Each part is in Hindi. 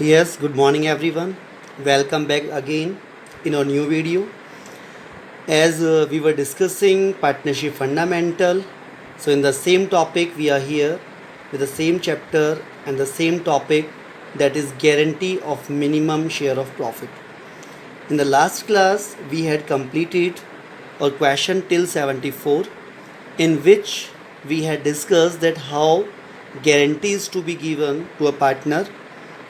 Yes, good morning everyone. Welcome back again in our new video. As we were discussing partnership fundamental, so in the same topic we are here with the same chapter and the same topic, that is guarantee of minimum share of profit. In the last class we had completed our question till 74, in which we had discussed that how guarantee is to be given to a partner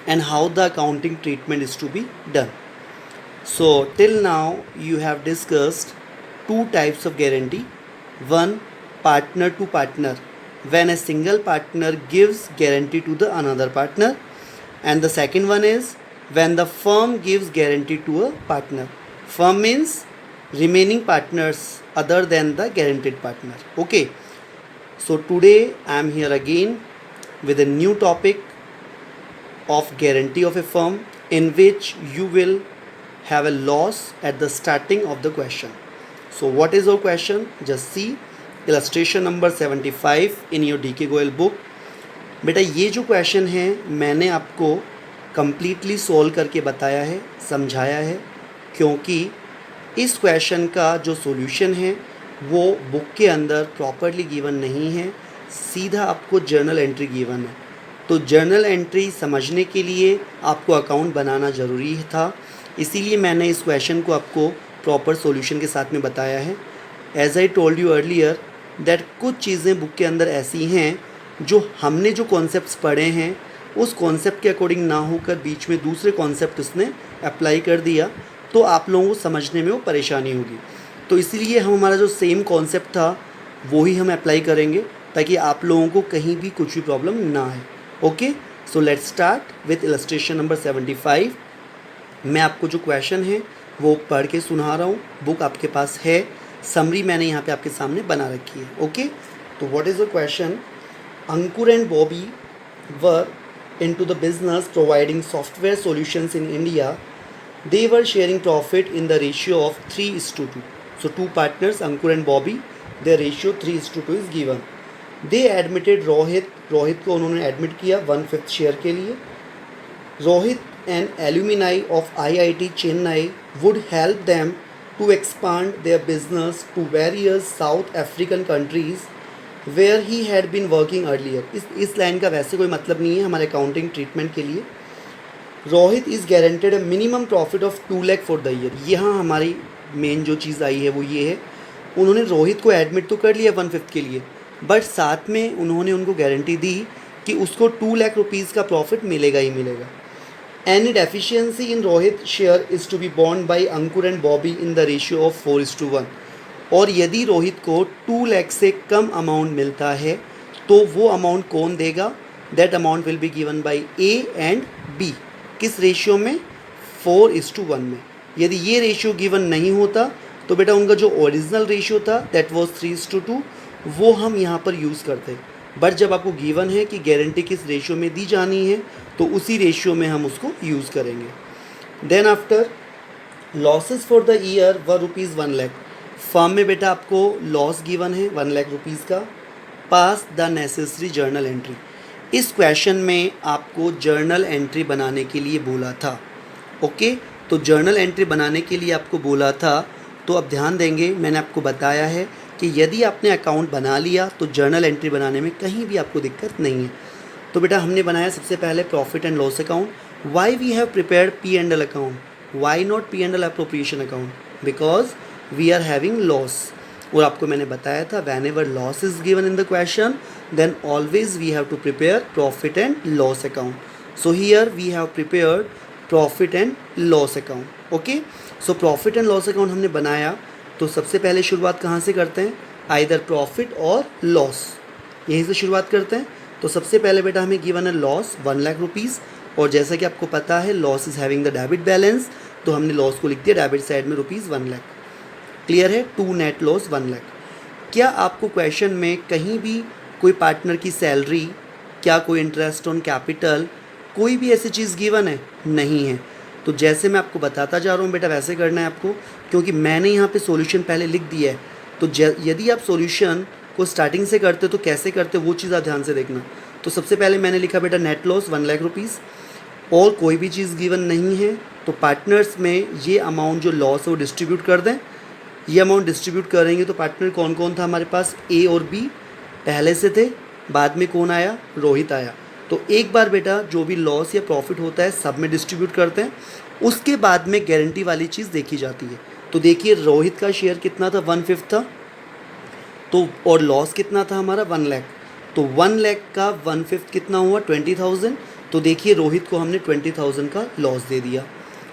and how the accounting treatment is to be done. So till now you have discussed two types of guarantee. One, partner to partner, when a single partner gives guarantee to the another partner, and the second one is when the firm gives guarantee to a partner. Firm means remaining partners other than the guaranteed partner. Okay, so today I am here again with a new topic of guarantee of a firm, in which you will have a loss at the starting of the question. So what is our question? Just see illustration number 75 in your DK Goel book. बेटा ये जो क्वेश्चन है मैंने आपको कम्प्लीटली सॉल्व करके बताया है, समझाया है, क्योंकि इस क्वेश्चन का जो सॉल्यूशन है वो बुक के अंदर प्रॉपरली गिवन नहीं है, सीधा आपको जर्नल एंट्री गिवन है। तो जर्नल एंट्री समझने के लिए आपको अकाउंट बनाना ज़रूरी था, इसीलिए मैंने इस क्वेश्चन को आपको प्रॉपर सॉल्यूशन के साथ में बताया है। As I told you earlier that कुछ चीज़ें बुक के अंदर ऐसी हैं जो हमने जो कॉन्सेप्ट्स पढ़े हैं उस कॉन्सेप्ट के अकॉर्डिंग ना होकर बीच में दूसरे कॉन्सेप्ट उसने अप्लाई कर दिया, तो आप लोगों को समझने में वो परेशानी होगी। तो इसीलिए हम हमारा जो सेम कॉन्सेप्ट था वो ही हम अप्लाई करेंगे, ताकि आप लोगों को कहीं भी कुछ भी प्रॉब्लम ना आए। Okay, so let's start with illustration number 75। मैं आपको जो क्वेश्चन है वो पढ़ के सुना रहा हूँ, बुक आपके पास है, समरी मैंने यहाँ पे आपके सामने बना रखी है। ओके, तो what is the question? Ankur and Bobby were into the business providing software solutions in India. They were sharing profit in the ratio of 3:2. So two partners, Ankur and Bobby, their ratio 3:2 is given. They admitted Rohit को उन्होंने एडमिट किया 1/5 शेयर के लिए। Rohit and alumni of IIT Chennai would help them to expand their business to various South African countries where he had been working earlier. इस लाइन का वैसे कोई मतलब नहीं है हमारे अकाउंटिंग ट्रीटमेंट के लिए। Rohit is guaranteed a minimum profit of 2 lakh for the year. यहाँ हमारी मेन जो चीज़ आई है वो ये है, उन्होंने रोहित को एडमिट तो कर लिया 1/5 के लिए, बट साथ में उन्होंने उनको गारंटी दी कि उसको 2 लाख रुपीज़ का प्रॉफिट मिलेगा ही मिलेगा। Any deficiency in Rohit share is to be बॉन्ड by Ankur and Bobby in the ratio of 4:1। और यदि रोहित को 2 लाख से कम अमाउंट मिलता है तो वो अमाउंट कौन देगा? That amount will be given by A and B. किस रेशियो में? 4:1 में। यदि ये रेशियो गिवन नहीं होता तो बेटा उनका जो ओरिजिनल रेशियो था दैट वाज 3:2, वो हम यहाँ पर यूज़ करते। बट जब आपको गिवन है कि गारंटी किस रेशियो में दी जानी है तो उसी रेशियो में हम उसको यूज़ करेंगे। Then after losses for the year were ₹1 lakh. Firm में बेटा आपको लॉस गिवन है 1 लाख रुपीज़ का। पास द नेसेसरी जर्नल एंट्री। इस क्वेश्चन में आपको जर्नल एंट्री बनाने के लिए बोला था। ओके, तो जर्नल एंट्री बनाने के लिए आपको बोला था, तो अब ध्यान देंगे, मैंने आपको बताया है कि यदि आपने अकाउंट बना लिया तो जर्नल एंट्री बनाने में कहीं भी आपको दिक्कत नहीं है। तो बेटा हमने बनाया सबसे पहले profit and loss account. Why we have prepared P&L account, why not P&L appropriation account? Because we are having loss. और आपको मैंने बताया था whenever loss is given in the question then always we have to prepare profit and loss account. So here we have prepared profit and loss account. Okay, so profit and loss account हमने बनाया, तो सबसे पहले शुरुआत कहाँ से करते हैं? आइदर प्रॉफिट और लॉस, यहीं से शुरुआत करते हैं। तो सबसे पहले बेटा हमें गिवन है लॉस 1 लाख रुपीज़, और जैसा कि आपको पता है loss is having the debit balance, तो हमने लॉस को लिख दिया डेबिट साइड में ₹1 लाख। क्लियर है? 2 नेट लॉस 1 लाख। क्या आपको क्वेश्चन में कहीं भी कोई पार्टनर की सैलरी, क्या कोई इंटरेस्ट ऑन कैपिटल, कोई भी ऐसी चीज़ गिवन है? नहीं है। तो जैसे मैं आपको बताता जा रहा हूँ बेटा वैसे करना है आपको, क्योंकि मैंने यहाँ पे सॉल्यूशन पहले लिख दिया है। तो यदि आप सॉल्यूशन को स्टार्टिंग से करते तो कैसे करते वो चीज़ आप ध्यान से देखना। तो सबसे पहले मैंने लिखा बेटा नेट लॉस 1 लाख रुपीज़। और कोई भी चीज़ गिवन नहीं है तो पार्टनर्स में ये अमाउंट जो लॉस है वो डिस्ट्रीब्यूट कर दें। ये अमाउंट डिस्ट्रीब्यूट करेंगे तो पार्टनर कौन कौन था हमारे पास, ए और बी पहले से थे, बाद में कौन आया, रोहित आया। तो एक बार बेटा जो भी लॉस या प्रॉफिट होता है सब में डिस्ट्रीब्यूट करते हैं, उसके बाद में गारंटी वाली चीज़ देखी जाती है। तो देखिए रोहित का शेयर कितना था, 1/5 था, तो और लॉस कितना था हमारा 1 लाख, तो 1 लाख का 1/5 कितना हुआ 20,000। तो देखिए रोहित को हमने 20,000 का लॉस दे दिया।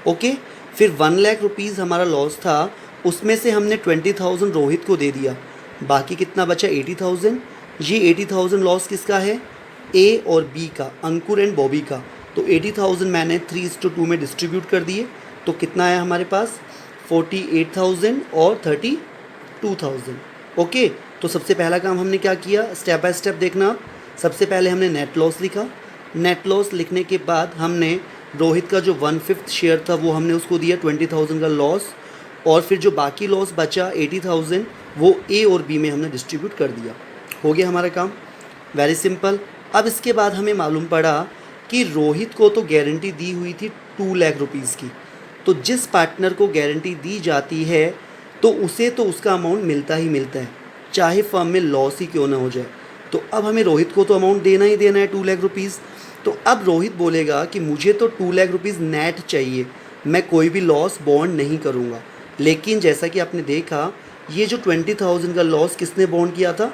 ओके, फिर 1 लाख रुपीज़ हमारा लॉस था, उसमें से हमने 20,000 रोहित को दे दिया, बाकी कितना बचा 80,000। ये 80,000 लॉस किसका है, ए और बी का, अंकुर एंड बॉबी का। तो 80,000 मैंने 3:2 में डिस्ट्रीब्यूट कर दिए, तो कितना आया हमारे पास 48,000 और 32,000। ओके, तो सबसे पहला काम हमने क्या किया, स्टेप बाय स्टेप देखना आप। सबसे पहले हमने नेट लॉस लिखा, नेट लॉस लिखने के बाद हमने रोहित का जो 1/5 शेयर था वो हमने उसको दिया 20,000 का लॉस, और फिर जो बाकी लॉस बचा 80,000 वो ए और बी में हमने डिस्ट्रीब्यूट कर दिया। हो गया हमारा काम, वेरी सिंपल। अब इसके बाद हमें मालूम पड़ा कि रोहित को तो गारंटी दी हुई थी 2 लाख रुपीज़ की, तो जिस पार्टनर को गारंटी दी जाती है तो उसे तो उसका अमाउंट मिलता ही मिलता है, चाहे फर्म में लॉस ही क्यों ना हो जाए। तो अब हमें रोहित को तो अमाउंट देना ही देना है 2 लाख रुपीज़। तो अब रोहित बोलेगा कि मुझे तो 2 लाख रुपीज़ नेट चाहिए, मैं कोई भी लॉस बॉन्ड नहीं करूँगा। लेकिन जैसा कि आपने देखा ये जो 20,000 का लॉस किसने बॉन्ड किया था,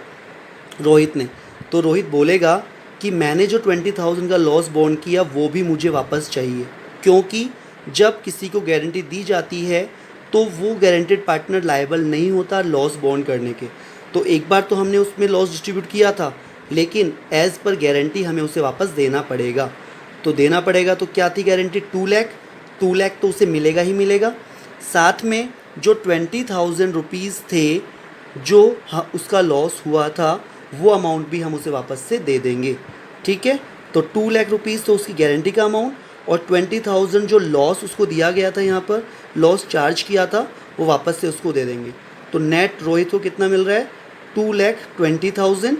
रोहित ने। तो रोहित बोलेगा कि मैंने जो 20,000 का लॉस बॉन्ड किया वो भी मुझे वापस चाहिए, क्योंकि जब किसी को गारंटी दी जाती है तो वो गारंटेड पार्टनर लायबल नहीं होता लॉस बॉन्ड करने के। तो एक बार तो हमने उसमें लॉस डिस्ट्रीब्यूट किया था, लेकिन एज़ पर गारंटी हमें उसे वापस देना पड़ेगा। तो देना पड़ेगा, तो क्या थी गारंटी 2 लाख, 2 लाख तो उसे मिलेगा ही मिलेगा। साथ में जो 20,000 रुपीज़ थे जो उसका लॉस हुआ था वो अमाउंट भी हम उसे वापस से दे देंगे। ठीक है, तो 2 लाख रुपीज़ तो उसकी गारंटी का अमाउंट, और 20,000 जो लॉस उसको दिया गया था, यहाँ पर लॉस चार्ज किया था, वो वापस से उसको दे देंगे। तो नेट रोहित को कितना मिल रहा है 2,20,000,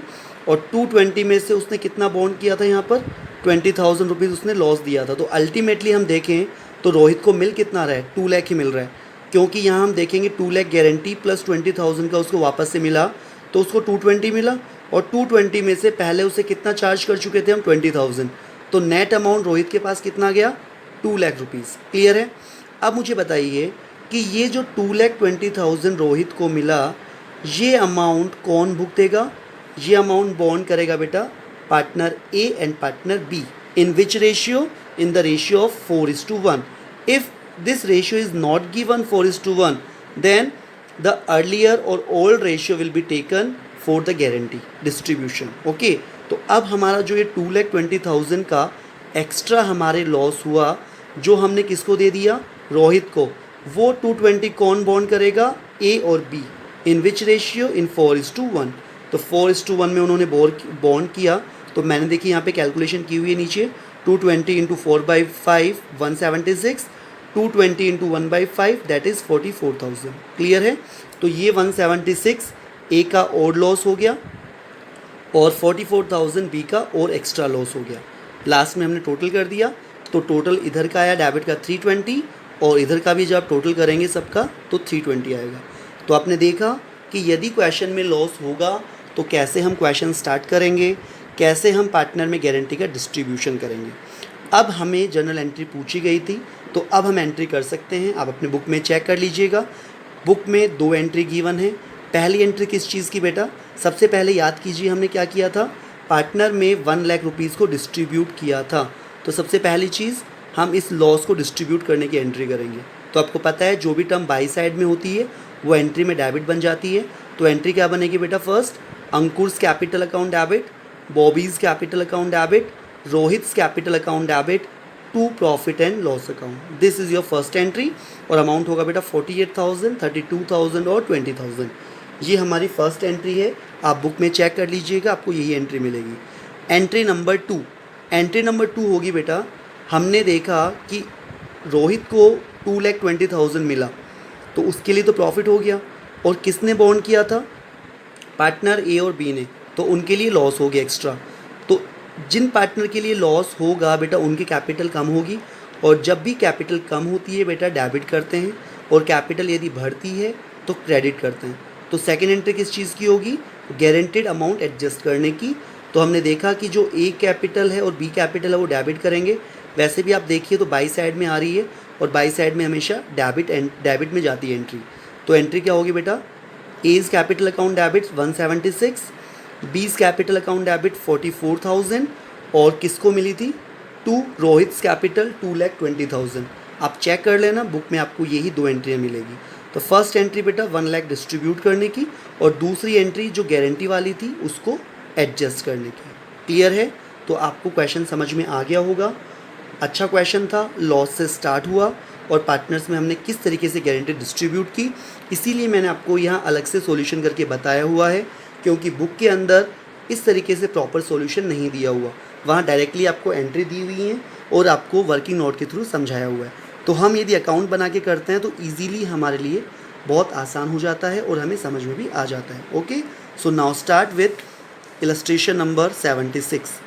और 220 में से उसने कितना बॉन्ड किया था, यहाँ पर 20,000 रुपीज़ उसने लॉस दिया था। तो अल्टीमेटली हम देखें तो रोहित को मिल कितना रहा है 2 लाख ही मिल रहा है, क्योंकि यहाँ हम देखेंगे 2 लाख गारंटी प्लस 20,000 का उसको वापस से मिला, तो उसको 220 मिला, और 220 में से पहले उसे कितना चार्ज कर चुके थे हम 20,000। तो नेट अमाउंट रोहित के पास कितना गया 2 लाख रुपीज़। क्लियर है। अब मुझे बताइए कि ये जो 2,20,000 रोहित को मिला, ये अमाउंट कौन भुगतेगा, ये अमाउंट बॉन्ड करेगा बेटा partner A and partner B. In which ratio, in the ratio of 4:1। इफ this ratio is not given 4:1, then the earlier or old ratio will be taken for the guarantee distribution. Okay, तो अब हमारा जो ये 2,20,000 का एक्स्ट्रा हमारे लॉस हुआ जो हमने किसको दे दिया, रोहित को, वो 220 कौन बॉन्ड करेगा, ए और बी। इन विच रेशियो, इन 4:1। तो 4:1 में उन्होंने बॉन्ड किया। तो मैंने देखिए यहाँ पे कैलकुलेशन की हुई है नीचे, 220 into 4/5 176, 220 into 1/5 that is 44,000। Clear है। तो ये 176 ए का और लॉस हो गया, और 44,000 बी का और एक्स्ट्रा लॉस हो गया। लास्ट में हमने टोटल कर दिया, तो टोटल इधर का आया डेबिट का 320, और इधर का भी जब टोटल करेंगे सबका तो 320 आएगा। तो आपने देखा कि यदि क्वेश्चन में लॉस होगा तो कैसे हम क्वेश्चन स्टार्ट करेंगे, कैसे हम पार्टनर में गारंटी का डिस्ट्रीब्यूशन करेंगे। अब हमें जनरल एंट्री पूछी गई थी, तो अब हम एंट्री कर सकते हैं। आप अपने बुक में चेक कर लीजिएगा, बुक में 2 एंट्री गिवन है। पहली एंट्री किस चीज़ की बेटा, सबसे पहले याद कीजिए हमने क्या किया था, पार्टनर में 1 लाख रुपीज़ को डिस्ट्रीब्यूट किया था। तो सबसे पहली चीज़ हम इस लॉस को डिस्ट्रीब्यूट करने की एंट्री करेंगे। तो आपको पता है जो भी टर्म बाई साइड में होती है वो एंट्री में डेबिट बन जाती है। तो एंट्री क्या बनेगी बेटा, first Ankur's capital account debit, Bobby's capital account debit, Rohit's capital account debit to profit and loss account. This is your first entry, और अमाउंट होगा बेटा 48,000, 32,000 और 20,000। ये हमारी फर्स्ट एंट्री है। आप बुक में चेक कर लीजिएगा, आपको यही एंट्री मिलेगी। एंट्री नंबर 2, एंट्री नंबर 2 होगी बेटा, हमने देखा कि रोहित को 2,20,000 मिला, तो उसके लिए तो प्रॉफिट हो गया, और किसने बॉन्ड किया था, पार्टनर ए और बी ने, तो उनके लिए लॉस हो गया एक्स्ट्रा। तो जिन पार्टनर के लिए लॉस होगा बेटा उनकी कैपिटल कम होगी, और जब भी कैपिटल कम होती है बेटा डेबिट करते हैं, और कैपिटल यदि बढ़ती है तो क्रेडिट करते हैं। तो सेकेंड एंट्री किस चीज़ की होगी? गारंटेड अमाउंट एडजस्ट करने की। तो हमने देखा कि जो ए कैपिटल है और बी कैपिटल है वो डेबिट करेंगे। वैसे भी आप देखिए तो बाई साइड में आ रही है, और बाई साइड में हमेशा डेबिट में जाती है एंट्री। तो एंट्री क्या होगी बेटा? एज कैपिटल अकाउंट डेबिट 176, बीज कैपिटल अकाउंट डेबिट 44,000, और किसको मिली थी? To Rohit's capital 2,20,000। आप चेक कर लेना बुक में, आपको यही दो एंट्रियाँ मिलेगी। तो फर्स्ट एंट्री बेटा 1 लाख डिस्ट्रीब्यूट करने की, और दूसरी एंट्री जो गारंटी वाली थी उसको एडजस्ट करने की। क्लियर है? तो आपको क्वेश्चन समझ में आ गया होगा। अच्छा क्वेश्चन था, लॉस से स्टार्ट हुआ और पार्टनर्स में हमने किस तरीके से गारंटी डिस्ट्रीब्यूट की, इसीलिए मैंने आपको यहाँ अलग से सॉल्यूशन करके बताया हुआ है, क्योंकि बुक के अंदर इस तरीके से प्रॉपर सॉल्यूशन नहीं दिया हुआ। वहाँ डायरेक्टली आपको एंट्री दी हुई है और आपको वर्किंग नोट के थ्रू समझाया हुआ है। तो हम यदि अकाउंट बना के करते हैं तो ईजीली हमारे लिए बहुत आसान हो जाता है और हमें समझ में भी आ जाता है। Okay, so now start with illustration number 76।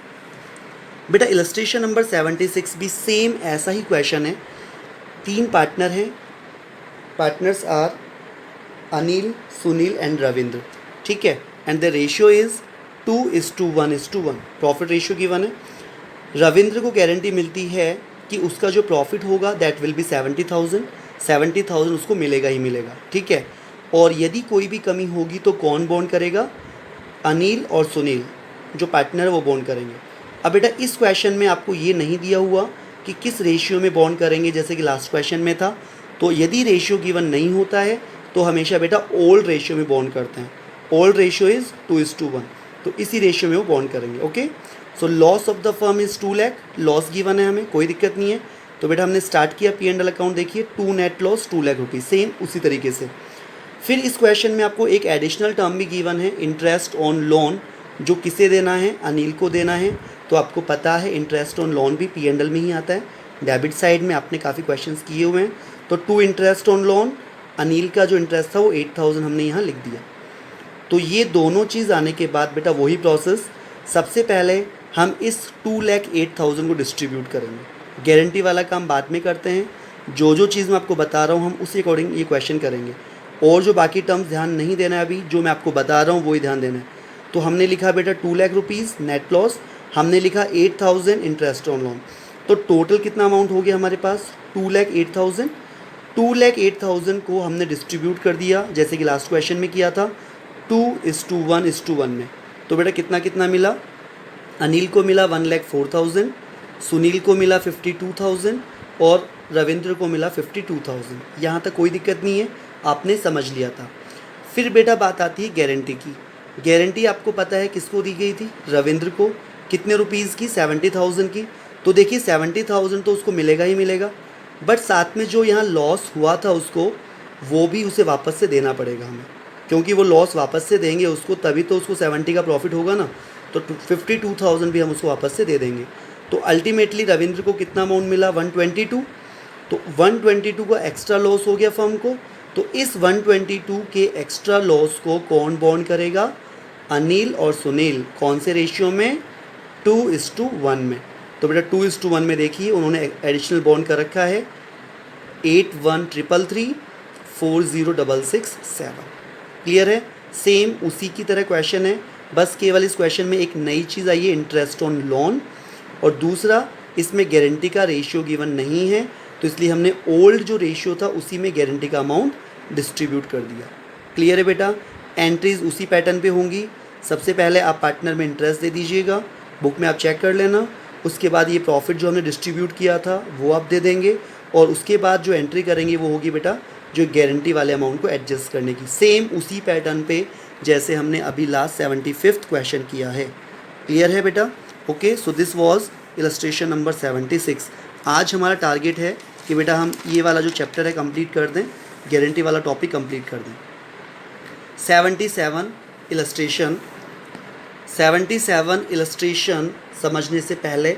बेटा इलस्ट्रेशन नंबर 76 भी सेम ऐसा ही क्वेश्चन है। 3 पार्टनर हैं, partners are Anil, Sunil and Ravindra, ठीक है, and the ratio is 2:1:1। Profit ratio given है। रविंद्र को गारंटी मिलती है कि उसका जो प्रॉफिट होगा दैट विल बी 70,000 उसको मिलेगा ही मिलेगा, ठीक है। और यदि कोई भी कमी होगी तो कौन बॉन्ड करेगा? अनिल और सुनील जो पार्टनर है वो बॉन्ड करेंगे। अब बेटा इस क्वेश्चन में आपको ये नहीं दिया हुआ कि किस रेशियो में बॉन्ड करेंगे, जैसे कि लास्ट क्वेश्चन में था। तो यदि रेशियो गिवन नहीं होता है तो हमेशा बेटा ओल्ड रेशियो में बॉन्ड करते हैं। ओल्ड रेशियो इज़ 2:1, तो इसी रेशियो में वो बॉन्ड करेंगे। Okay, so loss of the firm is 2 lakh, loss given है हमें, कोई दिक्कत नहीं है। तो बेटा हमने स्टार्ट किया P&L अकाउंट, देखिए 2 net loss 2 lakh rupees, same उसी तरीके से। फिर इस क्वेश्चन में आपको एक एडिशनल टर्म भी गिवन है, इंटरेस्ट ऑन लोन, जो किसे देना है? अनिल को देना है। तो आपको पता है इंटरेस्ट ऑन लोन भी P&L में ही आता है, डेबिट साइड में आपने काफ़ी क्वेश्चंस किए हुए हैं। तो 2 इंटरेस्ट ऑन लोन, अनिल का जो इंटरेस्ट था वो 8,000 हमने यहाँ लिख दिया। तो ये दोनों चीज़ आने के बाद बेटा वही प्रोसेस, सबसे पहले हम इस 2,08,000 को डिस्ट्रीब्यूट करेंगे। गारंटी वाला काम बाद में करते हैं, जो चीज़ मैं आपको बता रहा हूँ हम उसी अकॉर्डिंग ये क्वेश्चन करेंगे, और जो बाकी टर्म्स ध्यान नहीं देना है अभी, जो मैं आपको बता रहा हूँ वही ध्यान देना है। तो हमने लिखा बेटा 2 लाख रुपीज़ नेट लॉस, हमने लिखा 8,000 इंटरेस्ट ऑन लोन। तो टोटल कितना अमाउंट हो गया हमारे पास? 2,08,000। 2,08,000 को हमने डिस्ट्रीब्यूट कर दिया जैसे कि लास्ट क्वेश्चन में किया था 2:1:1 में। तो बेटा कितना कितना मिला? अनिल को मिला 1,04,000, सुनील को मिला 52,000 और रविंद्र को मिला 52,000। यहाँ तक कोई दिक्कत नहीं है, आपने समझ लिया था। फिर बेटा बात आती है गारंटी की। गारंटी आपको पता है किसको दी गई थी? रविंद्र को। कितने रुपीज़ की? 70,000 की। तो देखिए 70,000 तो उसको मिलेगा ही मिलेगा, बट साथ में जो यहाँ लॉस हुआ था उसको, वो भी उसे वापस से देना पड़ेगा हमें, क्योंकि वो लॉस वापस से देंगे उसको तभी तो उसको 70 का प्रॉफिट होगा ना। तो 52,000 भी हम उसको वापस से दे देंगे। तो अल्टीमेटली रविंद्र को कितना अमाउंट मिला? 122। तो 122 का एक्स्ट्रा लॉस हो गया फर्म को। तो इस 122 के एक्स्ट्रा लॉस को कौन बॉन्ड करेगा? अनिल और सुनील। कौन से रेशियो में? 2:1 में। तो बेटा 2:1 में देखिए उन्होंने एडिशनल बॉन्ड कर रखा है 8133 40,667। क्लियर है? सेम उसी की तरह क्वेश्चन है, बस केवल इस क्वेश्चन में एक नई चीज़ आई है, इंटरेस्ट ऑन लोन, और दूसरा इसमें गारंटी का रेशियो गिवन नहीं है, तो इसलिए हमने ओल्ड जो रेशियो था उसी में गारंटी का अमाउंट डिस्ट्रीब्यूट कर दिया। क्लियर है बेटा? एंट्रीज उसी पैटर्न पे होंगी। सबसे पहले आप पार्टनर में इंटरेस्ट दे दीजिएगा, बुक में आप चेक कर लेना। उसके बाद ये प्रॉफिट जो हमने डिस्ट्रीब्यूट किया था वो आप दे देंगे, और उसके बाद जो एंट्री करेंगे वो होगी बेटा जो गारंटी वाले अमाउंट को एडजस्ट करने की, सेम उसी पैटर्न पे जैसे हमने अभी लास्ट 75th क्वेश्चन किया है। क्लियर है बेटा? Okay, so this was illustration number 76। आज हमारा टारगेट है कि बेटा हम ये वाला जो चैप्टर है कंप्लीट कर दें, गारंटी वाला टॉपिक कंप्लीट कर दें। 77 इलस्ट्रेशन समझने से पहले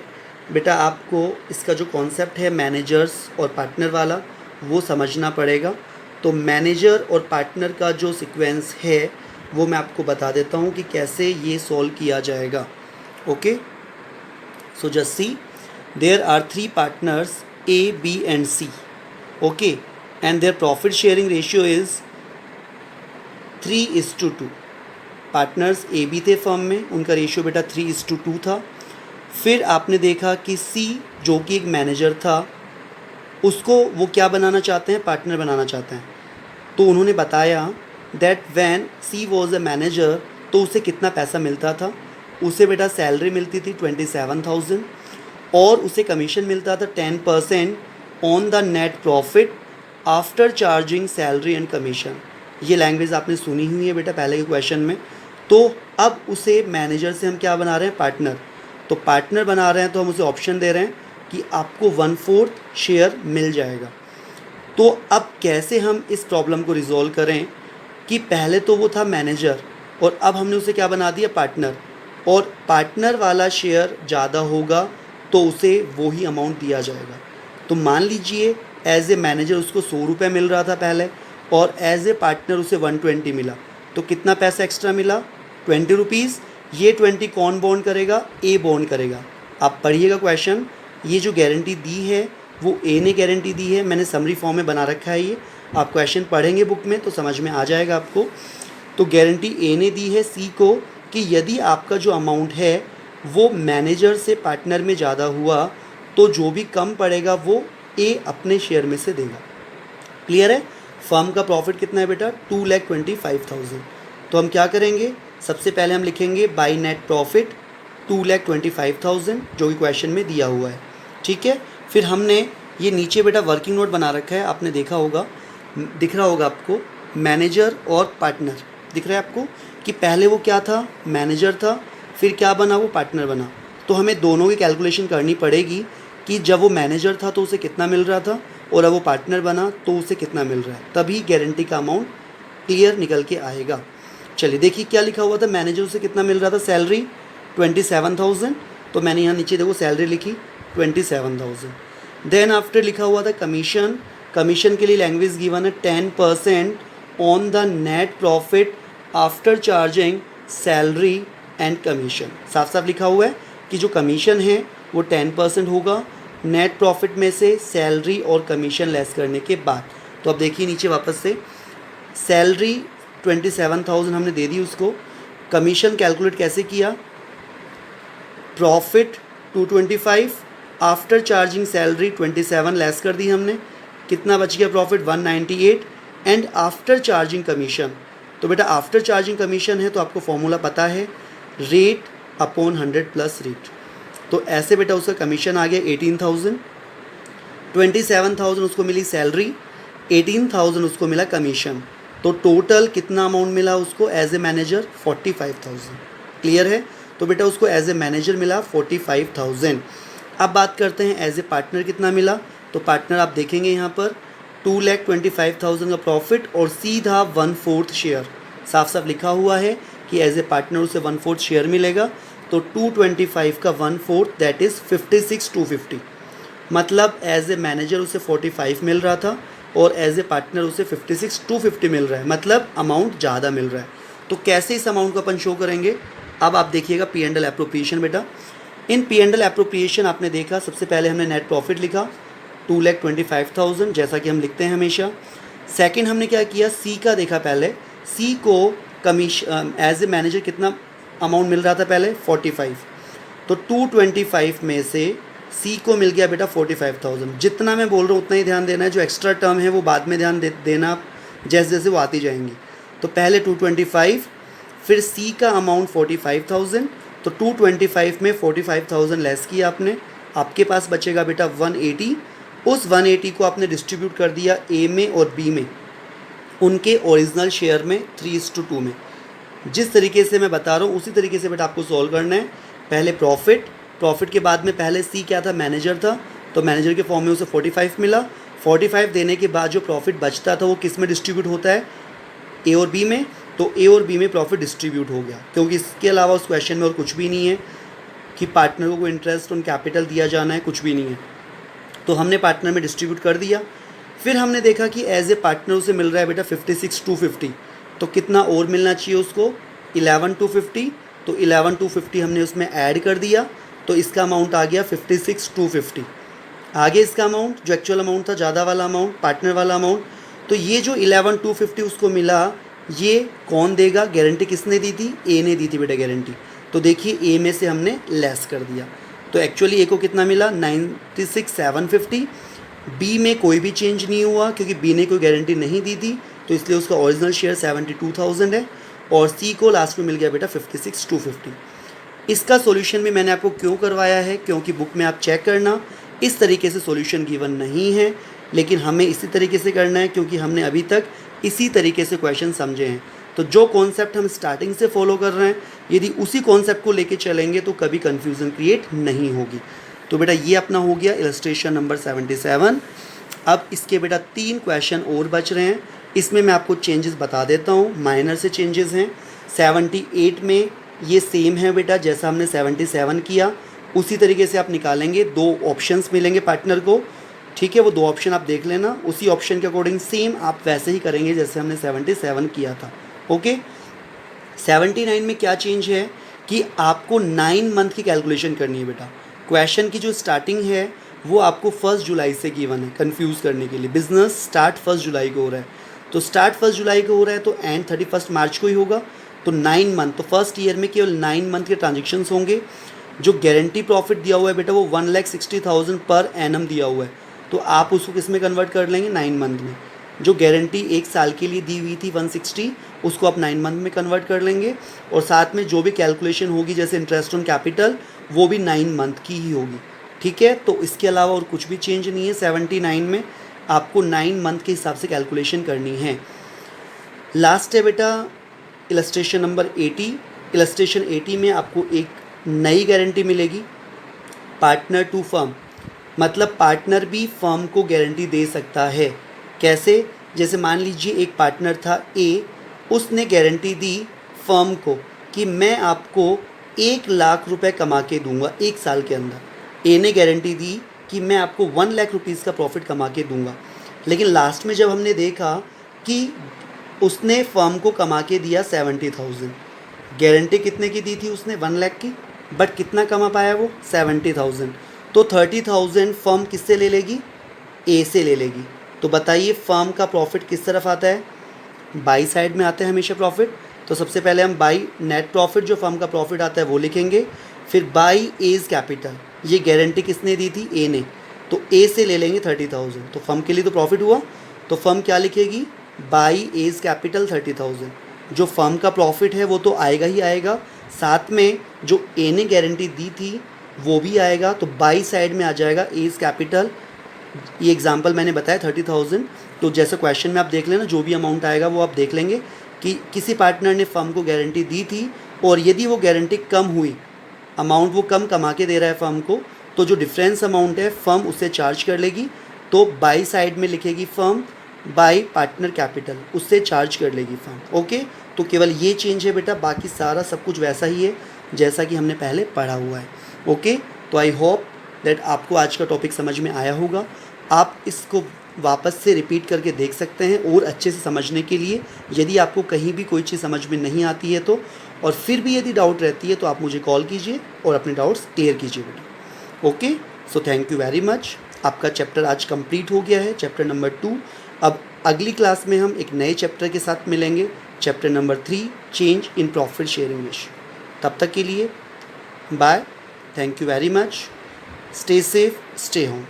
बेटा आपको इसका जो कॉन्सेप्ट है मैनेजर्स और पार्टनर वाला वो समझना पड़ेगा। तो मैनेजर और पार्टनर का जो सीक्वेंस है वो मैं आपको बता देता हूँ कि कैसे ये सॉल्व किया जाएगा। Okay, So just see, there are three partners A, B and C. Okay, and their profit sharing ratio is 3:2. Partners A B थे फर्म में, उनका रेशियो बेटा 3:2 था। फिर आपने देखा कि सी जो कि एक मैनेजर था, उसको वो क्या बनाना चाहते हैं, पार्टनर बनाना चाहते हैं। तो उन्होंने बताया that when she was a manager, तो उसे कितना पैसा मिलता था, उसे बेटा सैलरी मिलती थी 27,000 और उसे कमीशन मिलता था 10% on the net profit after charging salary and commission. ये लैंग्वेज आपने सुनी हुई है बेटा पहले के क्वेश्चन में। तो अब उसे मैनेजर से हम क्या बना रहे हैं, पार्टनर। तो पार्टनर बना रहे हैं तो हम उसे ऑप्शन दे रहे हैं कि आपको 1/4 शेयर मिल जाएगा। तो अब कैसे हम इस प्रॉब्लम को रिजॉल्व करें कि पहले तो वो था मैनेजर और अब हमने उसे क्या बना दिया, पार्टनर, और पार्टनर वाला शेयर ज़्यादा होगा तो उसे वो ही अमाउंट दिया जाएगा। तो मान लीजिए एज ए मैनेजर उसको 100 रुपये मिल रहा था पहले और एज ए पार्टनर उसे 120 मिला, तो कितना पैसा एक्स्ट्रा मिला, 20 रुपीज़। ये 20 कौन बॉन्ड करेगा, ए बॉन्ड करेगा। आप पढ़िएगा क्वेश्चन, ये जो गारंटी दी है वो ए ने गारंटी दी है, मैंने समरी फॉर्म में बना रखा है। ये आप क्वेश्चन पढ़ेंगे बुक में तो समझ में आ जाएगा आपको। तो गारंटी ए ने दी है सी को कि यदि आपका जो अमाउंट है वो मैनेजर से पार्टनर में ज़्यादा हुआ तो जो भी कम पड़ेगा वो ए अपने शेयर में से देगा। क्लियर है। फर्म का प्रॉफिट कितना है बेटा, 2,25,000। तो हम क्या करेंगे, सबसे पहले हम लिखेंगे बाई नेट प्रॉफिट 2,25,000 जो कि क्वेश्चन में दिया हुआ है। ठीक है। फिर हमने ये नीचे बेटा वर्किंग नोट बना रखा है, आपने देखा होगा, दिख रहा होगा आपको, मैनेजर और पार्टनर दिख रहा है आपको कि पहले वो क्या था, मैनेजर था, फिर क्या बना, वो पार्टनर बना। तो हमें दोनों की कैलकुलेशन करनी पड़ेगी कि जब वो मैनेजर था तो उसे कितना मिल रहा था और अब वो पार्टनर बना तो उसे कितना मिल रहा है, तभी गारंटी का अमाउंट क्लियर निकल के आएगा। चलिए देखिए क्या लिखा हुआ था, मैनेजर उसे कितना मिल रहा था, सैलरी 27,000। तो मैंने यहाँ नीचे देखो सैलरी लिखी 27,000। देन आफ्टर लिखा हुआ था कमीशन, कमीशन के लिए लैंग्वेज गिवन है 10% on the net profit after charging salary and commission. साफ साफ लिखा हुआ है कि जो कमीशन है वो 10% होगा नेट प्रॉफिट में से सैलरी और कमीशन लेस करने के बाद। तो अब देखिए नीचे वापस से, सैलरी 27,000 हमने दे दी उसको, कमीशन कैलकुलेट कैसे किया, profit 225 after charging salary 27 less कर दी हमने, कितना बच गया profit 198 and after charging commission. तो बेटा आफ्टर चार्जिंग कमीशन है तो आपको फॉर्मूला पता है, रेट अपॉन 100 प्लस रेट। तो ऐसे बेटा उसका कमीशन आ गया 18,000, 27,000 उसको मिली सैलरी, 18,000 उसको मिला कमीशन। तो टोटल कितना अमाउंट मिला उसको एज ए मैनेजर, 45,000। क्लियर है। तो बेटा उसको एज ए मैनेजर मिला 45,000। अब बात करते हैं एज ए पार्टनर कितना मिला। तो पार्टनर आप देखेंगे यहाँ पर 2,25,000 का प्रॉफिट और सीधा 1/4 शेयर, साफ साफ लिखा हुआ है कि एज ए पार्टनर उसे 1/4 शेयर मिलेगा। तो 225 का 1/4 दैट इज़ 56,250। मतलब एज ए मैनेजर उसे 45 मिल रहा था और एज ए पार्टनर उसे 56,250 मिल रहा है, मतलब अमाउंट ज़्यादा मिल रहा है। तो कैसे इस अमाउंट को अपन शो करेंगे, अब आप देखिएगा पी एंड एल एप्रोप्रिएशन बेटा। In P and L appropriation आपने देखा, सबसे पहले हमने नेट प्रॉफिट लिखा 2,25,000 जैसा कि हम लिखते हैं हमेशा। सेकंड हमने क्या किया, सी का देखा, पहले सी को कमीशन एज ए मैनेजर कितना अमाउंट मिल रहा था पहले, 45। तो 225 में से सी को मिल गया बेटा 45,000। जितना मैं बोल रहा हूँ उतना ही ध्यान देना है, जो एक्स्ट्रा टर्म है वो बाद में ध्यान देना जैसे जैसे वो आती जाएंगी। तो पहले 225, फिर सी का अमाउंट 45,000। तो 225 में 45,000 लेस किया आपने, आपके पास बचेगा बेटा 180। उस 180 को आपने डिस्ट्रीब्यूट कर दिया ए में और बी में, उनके ओरिजिनल शेयर में 3:2 में। जिस तरीके से मैं बता रहा हूँ उसी तरीके से बेटा आपको सॉल्व करना है। पहले प्रॉफिट के बाद में पहले सी क्या था, मैनेजर था, तो मैनेजर के फॉर्म में उसे 45 मिला। 45 देने के बाद जो प्रॉफिट बचता था वो किस में डिस्ट्रीब्यूट होता है, ए और बी में। तो ए और बी में प्रॉफिट डिस्ट्रीब्यूट हो गया, क्योंकि इसके अलावा उस क्वेश्चन में और कुछ भी नहीं है कि पार्टनर को इंटरेस्ट ऑन कैपिटल दिया जाना है, कुछ भी नहीं है। तो हमने पार्टनर में डिस्ट्रीब्यूट कर दिया। फिर हमने देखा कि एज ए पार्टनर उसे मिल रहा है बेटा 56,250, तो कितना और मिलना चाहिए उसको, 11,250। तो 11,250 हमने उसमें ऐड कर दिया तो इसका अमाउंट आ गया 56,250। आगे इसका अमाउंट जो एक्चुअल अमाउंट था, ज़्यादा वाला अमाउंट, पार्टनर वाला अमाउंट, तो ये जो 11,250 उसको मिला, ये कौन देगा? गारंटी किसने दी थी? ए ने दी थी बेटा गारंटी। तो देखिए ए में से हमने लेस कर दिया, तो एक्चुअली ए को कितना मिला? 96,750। बी में कोई भी चेंज नहीं हुआ क्योंकि बी ने कोई गारंटी नहीं दी थी, तो इसलिए उसका ओरिजिनल शेयर 72,000 है। और सी को लास्ट में मिल गया बेटा 56,250। इसका सॉल्यूशन भी मैंने आपको क्यों करवाया है, क्योंकि बुक में आप चेक करना, इस तरीके से सॉल्यूशन गिवन नहीं है, लेकिन हमें इसी तरीके से करना है क्योंकि हमने अभी तक इसी तरीके से क्वेश्चन समझे हैं। तो जो कॉन्सेप्ट हम स्टार्टिंग से फॉलो कर रहे हैं, यदि उसी कॉन्सेप्ट को लेके चलेंगे तो कभी कन्फ्यूज़न क्रिएट नहीं होगी। तो बेटा ये अपना हो गया इलस्ट्रेशन नंबर 77। अब इसके बेटा 3 क्वेश्चन और बच रहे हैं, इसमें मैं आपको चेंजेस बता देता हूँ, माइनर से चेंजेस हैं। 78 में ये सेम है बेटा जैसा हमने 77 किया, उसी तरीके से आप निकालेंगे। 2 ऑप्शंस मिलेंगे पार्टनर को, ठीक है, वो 2 ऑप्शन आप देख लेना, उसी ऑप्शन के अकॉर्डिंग सेम आप वैसे ही करेंगे जैसे हमने 77 किया था। ओके। 79 में क्या चेंज है कि आपको 9 मंथ की कैलकुलेशन करनी है बेटा। क्वेश्चन की जो स्टार्टिंग है वो आपको 1 जुलाई से गिवन है, कंफ्यूज करने के लिए। बिजनेस स्टार्ट 1 जुलाई को हो रहा है, तो स्टार्ट 1 जुलाई को हो रहा है तो एंड 31 मार्च को ही होगा। तो 9 मंथ, तो फर्स्ट ईयर में केवल 9 मंथ के ट्रांजेक्शन्स होंगे। जो गारंटी प्रॉफिट दिया हुआ है बेटा वो 1,60,000 पर एनम दिया हुआ है, तो आप उसको किस में कन्वर्ट कर लेंगे? 9 मंथ में। जो गारंटी 1 साल के लिए दी हुई थी 160, उसको आप 9 मंथ में कन्वर्ट कर लेंगे। और साथ में जो भी कैलकुलेशन होगी जैसे इंटरेस्ट ऑन कैपिटल, वो भी 9 मंथ की ही होगी, ठीक है। तो इसके अलावा और कुछ भी चेंज नहीं है। 79 में आपको 9 मंथ के हिसाब से कैलकुलेशन करनी है। लास्ट है बेटा इलस्ट्रेशन नंबर 80। इलस्ट्रेशन 80 में आपको एक नई गारंटी मिलेगी, पार्टनर टू फर्म, मतलब पार्टनर भी फर्म को गारंटी दे सकता है। कैसे? जैसे मान लीजिए एक पार्टनर था ए, उसने गारंटी दी फर्म को कि मैं आपको 1 लाख रुपए कमा के दूंगा 1 साल के अंदर। ए ने गारंटी दी कि मैं आपको 1 लाख रुपीज़ का प्रॉफिट कमा के दूंगा, लेकिन लास्ट में जब हमने देखा कि उसने फर्म को कमा के दिया 70,000, गारंटी कितने की दी थी उसने? 1 लाख की, बट कितना कमा पाया वो? 70,000। तो 30,000 फर्म किससे ले लेगी? ए से ले लेगी। तो बताइए फर्म का प्रॉफिट किस तरफ आता है? बाई साइड में आता है हमेशा प्रॉफिट। तो सबसे पहले हम बाई नेट प्रॉफिट, जो फर्म का प्रॉफिट आता है वो लिखेंगे, फिर बाई एज कैपिटल, ये गारंटी किसने दी थी? ए ने, तो ए से ले लेंगे 30,000। तो फर्म के लिए तो प्रॉफिट हुआ, तो फर्म क्या लिखेगी? By as capital 30,000। जो फर्म का प्रॉफिट है वो तो आएगा ही आएगा, साथ में जो ए ने गारंटी दी थी वो भी आएगा। तो बाई साइड में आ जाएगा एज कैपिटल, ये एग्जांपल मैंने बताया 30,000। तो जैसे क्वेश्चन में आप देख लेना, जो भी अमाउंट आएगा वो आप देख लेंगे कि किसी पार्टनर ने फर्म को गारंटी दी थी, और यदि वो गारंटी कम हुई, अमाउंट वो कम कमा के दे रहा है फर्म को, तो जो डिफरेंस अमाउंट है फर्म उससे चार्ज कर लेगी। तो बाई साइड में लिखेगी फर्म, बाई पार्टनर कैपिटल, उससे चार्ज कर लेगी फर्म। ओके, तो केवल ये चेंज है बेटा, बाकी सारा सब कुछ वैसा ही है जैसा कि हमने पहले पढ़ा हुआ है। ओके, तो आई होप दैट आपको आज का टॉपिक समझ में आया होगा। आप इसको वापस से रिपीट करके देख सकते हैं और अच्छे से समझने के लिए। यदि आपको कहीं भी कोई चीज़ समझ में नहीं आती है तो, और फिर भी यदि डाउट रहती है तो आप मुझे कॉल कीजिए और अपने डाउट्स क्लियर कीजिए बेटा। Okay, so thank you very much. आपका चैप्टर आज कंप्लीट हो गया है, चैप्टर नंबर 2। अब अगली क्लास में हम एक नए चैप्टर के साथ मिलेंगे, chapter number 3, change in profit sharing ratio. तब तक के लिए bye, thank you very much, stay safe, stay home.